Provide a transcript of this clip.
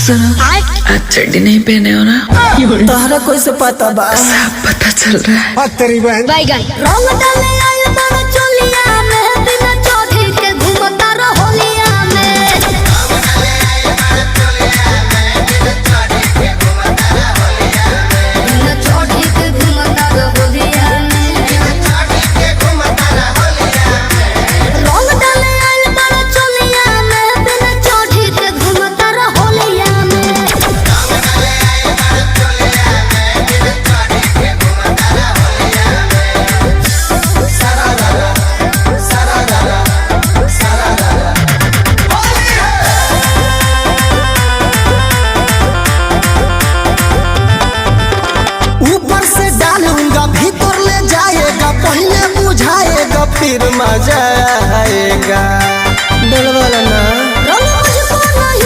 सुनो, आज चड्डी नहीं पहने हो ना? तहरा कोई से पता बा? सब पता चल रहा है। तेरी बहन रंग डाले आइल बारो चोलिया में, बिना चोटी के घूमता रहोलिया में। बिना चोटी के घूमता रहोलिया में। रंग डाले आइल बारो चोलिया में, बिना चोटी के घूमता रहोलिया में। ऊपर से डालूंगा भीतर ले जाएगा, पहले बुझाएगा फिर मजा आएगा। डलवाला ना